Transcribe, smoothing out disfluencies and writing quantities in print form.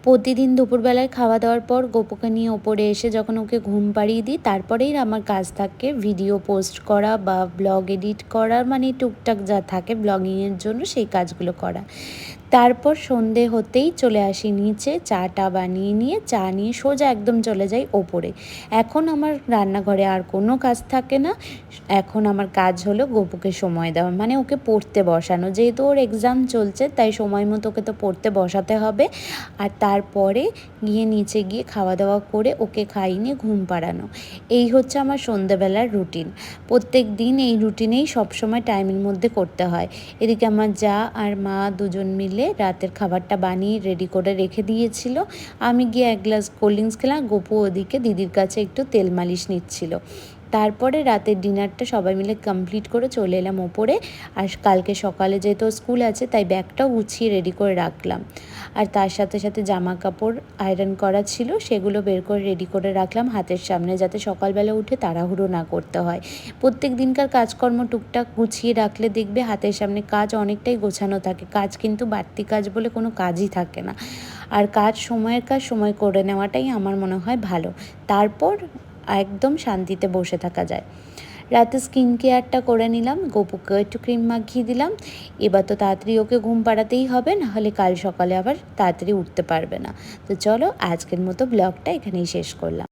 প্রতিদিন দুপুরবেলায় খাওয়া দাওয়ার পর গোপুকে নিয়ে ওপরে এসে যখন ওকে ঘুম পাড়িয়ে দিই, তারপরেই আমার কাজ থাকে ভিডিও পোস্ট করা বা ব্লগ এডিট করা, মানে টুকটাক যা থাকে ব্লগিংয়ের জন্য সেই কাজগুলো করা। তারপর সন্ধে হতেই চলে আসি নিচে, চাটা বানিয়ে নিয়ে চা নিয়ে সোজা একদম চলে যাই ওপরে। এখন আমার রান্নাঘরে আর কোনো কাজ থাকে না। এখন আমার কাজ হলো গোপুকে সময় দেওয়া, মানে ওকে পড়তে বসানো। যেহেতু ওর এক্সাম চলছে তাই সময় মতো ওকে তো পড়তে বসাতে হবে। আর তারপরে গিয়ে নিচে গিয়ে খাওয়া দাওয়া করে ওকে খাইয়ে ঘুম পাড়ানো। এই হচ্ছে আমার সন্ধ্যেবেলার রুটিন। প্রত্যেক দিন এই রুটিনেই সবসময় টাইমের মধ্যে করতে হয়। এদিকে আমার জা আর মা দুজন মিলে রাতের খাবারটা বানিয়ে রেডি করে রেখে দিয়েছিল। আমি গিয়ে এক গ্লাস কোল্ড ড্রিঙ্কস খেলাম, গোপু ওদিকে দিদির কাছে একটু তেল মালিশ নিচ্ছিল। তারপরে রাতের ডিনারটা সবাই মিলে কমপ্লিট করে চলে এলাম ওপরে। আর কালকে সকালে যেহেতু স্কুল আছে তাই ব্যাগটাও গুছিয়ে রেডি করে রাখলাম। আর তার সাথে সাথে জামা কাপড় আয়রন করা ছিল, সেগুলো বের করে রেডি করে রাখলাম হাতের সামনে, যাতে সকালবেলা উঠে তাড়াহুড়ো না করতে হয়। প্রত্যেক দিনকার কাজকর্ম টুকটাক গুছিয়ে রাখলে দেখবে হাতের সামনে কাজ অনেকটাই গোছানো থাকে। কাজ কিন্তু বাড়তি কাজ বলে কোনো কাজই থাকে না। আর কাজ সময়ের কাজ সময় করে নেওয়াটাই আমার মনে হয় ভালো। তারপর একদম শান্তিতে বসে থাকা যায়। রাতে স্কিন কেয়ারটা করে নিলাম, গোপুকে একটু ক্রিম মাখিয়ে দিলাম। এবার তো তাড়াতাড়ি ওকে ঘুম পাড়াতেই হবে, নাহলে কাল সকালে আবার তাড়াতাড়ি উঠতে পারবে না। তো চলো আজকের মতো ব্লগটা এখানেই শেষ করলাম।